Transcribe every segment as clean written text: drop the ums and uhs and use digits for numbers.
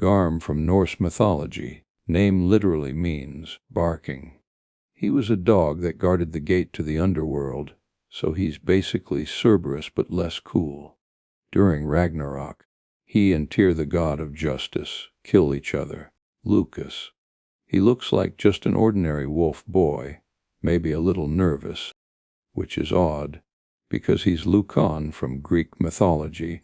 Garm from Norse mythology. Name literally means barking. He was a dog that guarded the gate to the underworld, so he's basically Cerberus but less cool. During Ragnarok, he and Tyr, the god of justice, kill each other. Lucas. He looks like just an ordinary wolf boy, maybe a little nervous, which is odd, because he's Lucan from Greek mythology,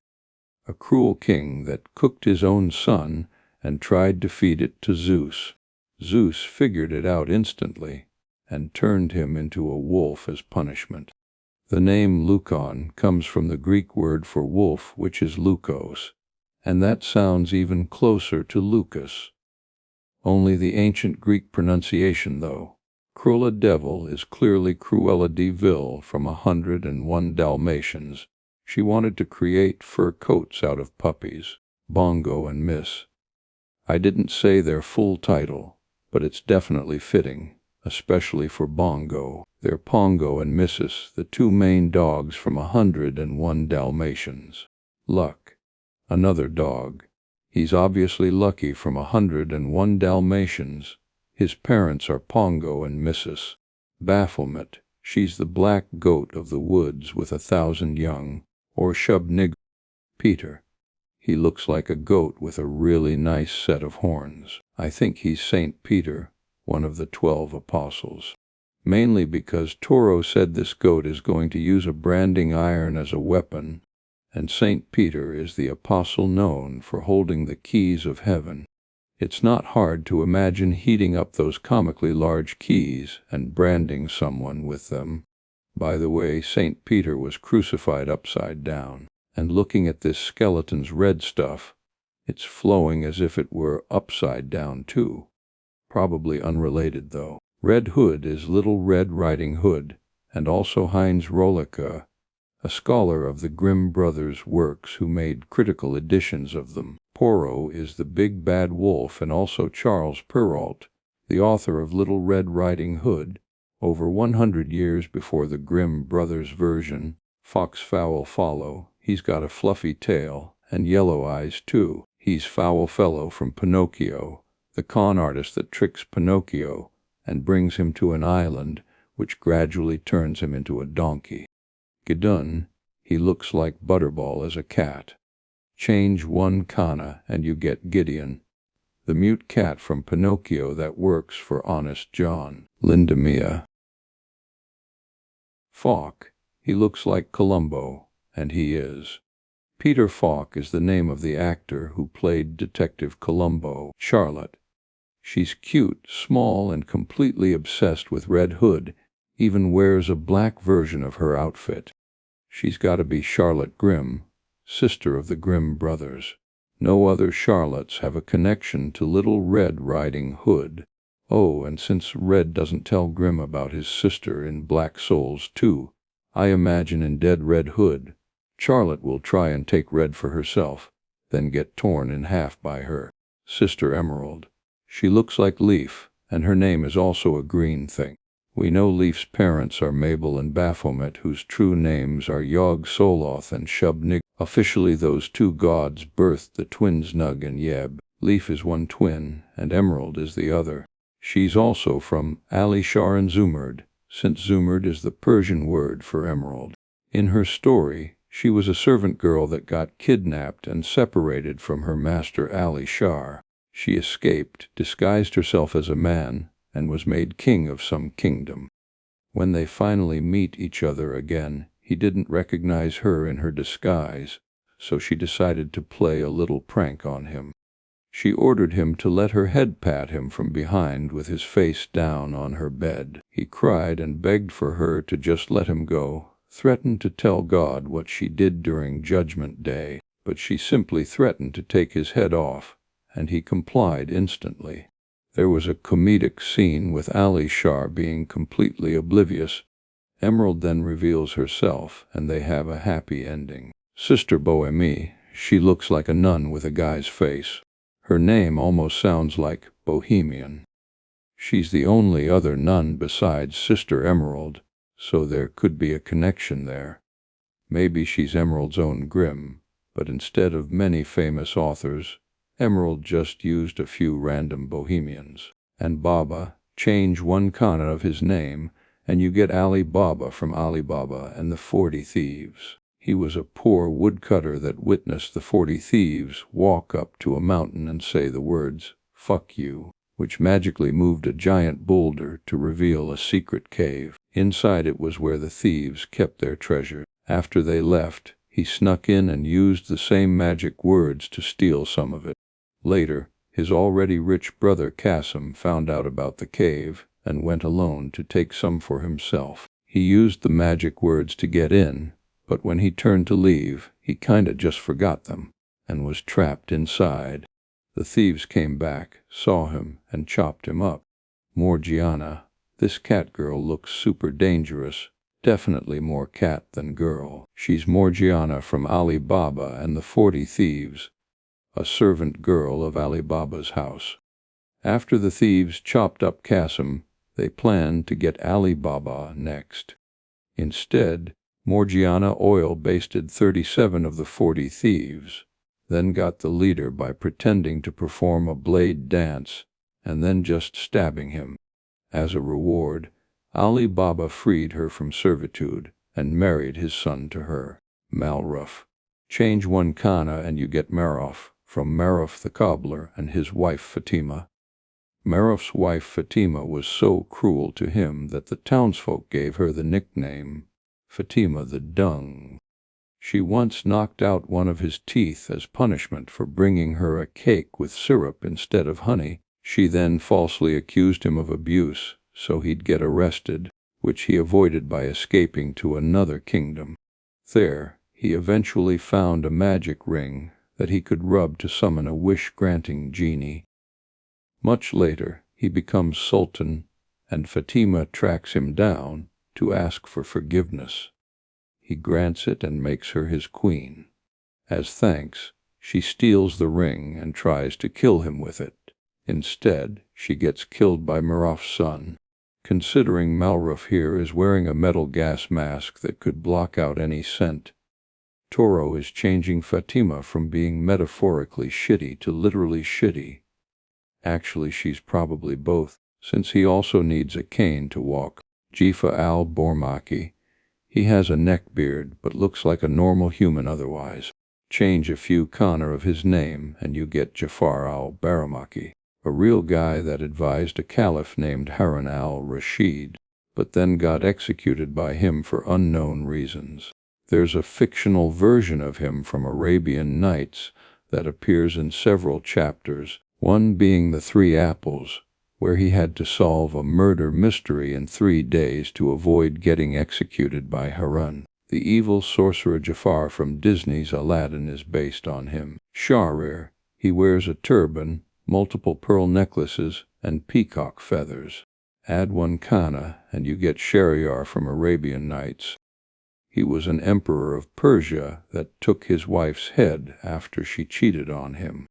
a cruel king that cooked his own son and tried to feed it to Zeus. Zeus figured it out instantly and turned him into a wolf as punishment. The name Lucan comes from the Greek word for wolf, which is lukos, and that sounds even closer to Lucas. Only the ancient Greek pronunciation, though. Crulla Devil is clearly Cruella Devil from 101 Dalmatians. She wanted to create fur coats out of puppies. Bongo and Miss. I didn't say their full title, but it's definitely fitting, especially for Bongo. They're Pongo and Missus, the two main dogs from 101 Dalmatians. Luck. Another dog. He's obviously Lucky from 101 Dalmatians. His parents are Pongo and Missus. Baphomet. She's the black goat of the woods with 1,000 young, or Shubnig. Peter. He looks like a goat with a really nice set of horns. I think he's Saint Peter, one of the 12 apostles. Mainly because Poro said this goat is going to use a branding iron as a weapon, and Saint Peter is the apostle known for holding the keys of heaven. It's not hard to imagine heating up those comically large keys and branding someone with them. By the way, Saint Peter was crucified upside down, and looking at this skeleton's red stuff, it's flowing as if it were upside down too. Probably unrelated though. Red Hood is Little Red Riding Hood, and also Heinz Rollicke, a scholar of the Grimm brothers' works who made critical editions of them. Poro is the big bad wolf, and also Charles Perrault, the author of Little Red Riding Hood, over 100 years before the Grimm brothers' version. Fox Foul Follow. He's got a fluffy tail, and yellow eyes too. He's Foul Fellow from Pinocchio, the con artist that tricks Pinocchio and brings him to an island, which gradually turns him into a donkey. Gidun. He looks like Butterball as a cat. Change one kana and you get Gideon, the mute cat from Pinocchio that works for Honest John. Lindamea. Falk. He looks like Columbo, and he is. Peter Falk is the name of the actor who played Detective Columbo. Charlotte. She's cute, small, and completely obsessed with Red Hood, even wears a black version of her outfit. She's got to be Charlotte Grimm, sister of the Grimm brothers. No other Charlottes have a connection to Little Red Riding Hood. Oh, and since Red doesn't tell Grimm about his sister in Black Souls 2, I imagine in Dead Red Hood, Charlotte will try and take Red for herself, then get torn in half by her sister Emerald. She looks like Leaf, and her name is also a green thing. We know Leaf's parents are Mabel and Baphomet, whose true names are Yog Soloth and Shubnig. Officially, those two gods birthed the twins Nug and Yeb. Leaf is one twin, and Emerald is the other. She's also from Ali Shar and Zumurd, since Zumurd is the Persian word for emerald. In her story, she was a servant girl that got kidnapped and separated from her master Ali Shar. She escaped, disguised herself as a man, and was made king of some kingdom. When they finally meet each other again, he didn't recognize her in her disguise, so she decided to play a little prank on him. She ordered him to let her head pat him from behind with his face down on her bed. He cried and begged for her to just let him go, threatened to tell God what she did during Judgment Day, but she simply threatened to take his head off, and he complied instantly. There was a comedic scene with Ali Shar being completely oblivious. Emerald then reveals herself, and they have a happy ending. Sister Boemi. She looks like a nun with a guy's face. Her name almost sounds like Bohemian. She's the only other nun besides Sister Emerald, so there could be a connection there. Maybe she's Emerald's own Grimm, but instead of many famous authors, Emerald just used a few random bohemians. Anbaba, change one kana of his name, and you get Ali Baba from Alibaba and the 40 Thieves. He was a poor woodcutter that witnessed the 40 Thieves walk up to a mountain and say the words, "Fuck you," which magically moved a giant boulder to reveal a secret cave. Inside it was where the thieves kept their treasure. After they left, he snuck in and used the same magic words to steal some of it. Later, his already rich brother Qasim found out about the cave and went alone to take some for himself. He used the magic words to get in, but when he turned to leave, he kinda just forgot them and was trapped inside. The thieves came back, saw him, and chopped him up. Morgiana, this cat girl looks super dangerous, definitely more cat than girl. She's Morgiana from Ali Baba and the 40 Thieves, a servant girl of Ali Baba's house. After the thieves chopped up Qasim, they planned to get Ali Baba next. Instead, Morgiana oil-basted 37 of the 40 thieves, then got the leader by pretending to perform a blade dance, and then just stabbing him. As a reward, Ali Baba freed her from servitude and married his son to her. Malruf. Change one kana and you get Maruf, from Maruf the cobbler and his wife Fatima. Maruf's wife Fatima was so cruel to him that the townsfolk gave her the nickname Fatima the Dung. She once knocked out one of his teeth as punishment for bringing her a cake with syrup instead of honey. She then falsely accused him of abuse, so he'd get arrested, which he avoided by escaping to another kingdom. There, he eventually found a magic ring that he could rub to summon a wish-granting genie. Much later, he becomes Sultan, and Fatima tracks him down to ask for forgiveness. He grants it and makes her his queen. As thanks, she steals the ring and tries to kill him with it. Instead, she gets killed by Maruf's son. Considering Malruf here is wearing a metal gas mask that could block out any scent, Poro is changing Fatima from being metaphorically shitty to literally shitty. Actually, she's probably both, since he also needs a cane to walk. Jifa al-Bormaki. He has a neck beard but looks like a normal human otherwise. Change a few kana of his name and you get Jafar al-Bormaki, a real guy that advised a caliph named Harun al-Rashid, but then got executed by him for unknown reasons. There's a fictional version of him from Arabian Nights that appears in several chapters, one being the 3 apples, where he had to solve a murder mystery in 3 days to avoid getting executed by Harun. The evil sorcerer Jafar from Disney's Aladdin is based on him. Shahrir. He wears a turban, multiple pearl necklaces, and peacock feathers. Add 1 kana and you get Shahrir from Arabian Nights. He was an emperor of Persia that took his wife's head after she cheated on him.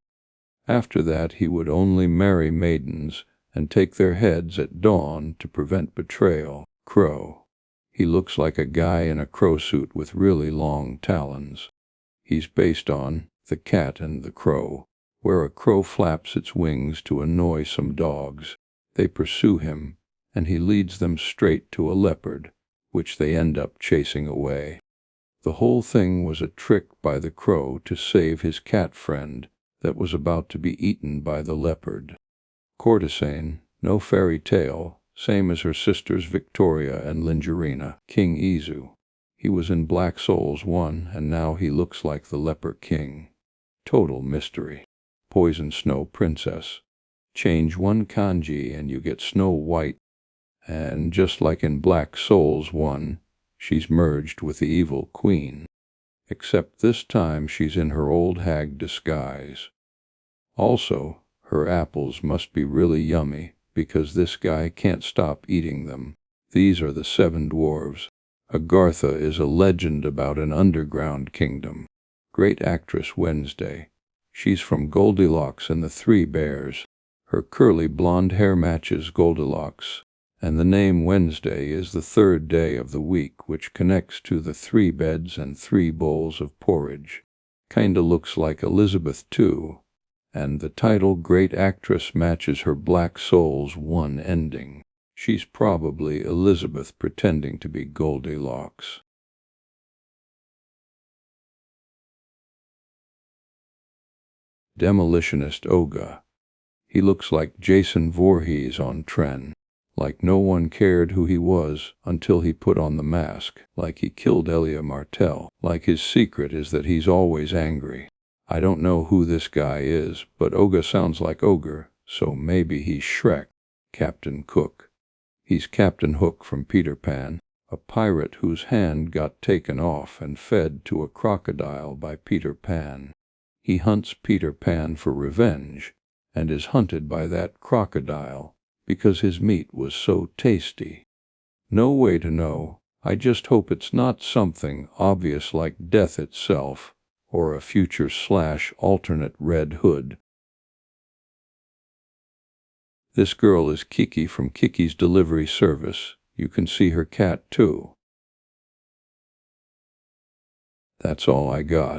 After that he would only marry maidens and take their heads at dawn to prevent betrayal. Crow. He looks like a guy in a crow suit with really long talons. He's based on The Cat and the Crow, where a crow flaps its wings to annoy some dogs. They pursue him, and he leads them straight to a leopard, which they end up chasing away. The whole thing was a trick by the crow to save his cat friend that was about to be eaten by the leopard. Courtesan, no fairy tale, same as her sisters Victoria and Lingeriena. King Izu. He was in Black Souls 1 and now he looks like the Leper King. Total mystery. Poison Snow Princess. Change 1 kanji and you get Snow White. And just like in Black Souls 1, she's merged with the evil queen. Except this time she's in her old hag disguise. Also, her apples must be really yummy, because this guy can't stop eating them. These are the 7 dwarves. Agartha is a legend about an underground kingdom. Great actress Wednesday. She's from Goldilocks and the 3 Bears. Her curly blonde hair matches Goldilocks, and the name Wednesday is the 3rd day of the week, which connects to the 3 beds and 3 bowls of porridge. Kinda looks like Elizabeth too, And the title Great Actress matches her Black Soul's one ending. She's probably Elizabeth pretending to be Goldilocks. Demolitionist Oga. He looks like Jason Voorhees on Tren. Like no one cared who he was until he put on the mask. Like he killed Elia Martell. Like his secret is that he's always angry. I don't know who this guy is, but Oga sounds like Ogre, so maybe he's Shrek. Captain Cook. He's Captain Hook from Peter Pan, a pirate whose hand got taken off and fed to a crocodile by Peter Pan. He hunts Peter Pan for revenge, and is hunted by that crocodile because his meat was so tasty. No way to know. I just hope it's not something obvious like death itself, or a future/alternate Red Hood. This girl is Kiki from Kiki's Delivery Service. You can see her cat too. That's all I got.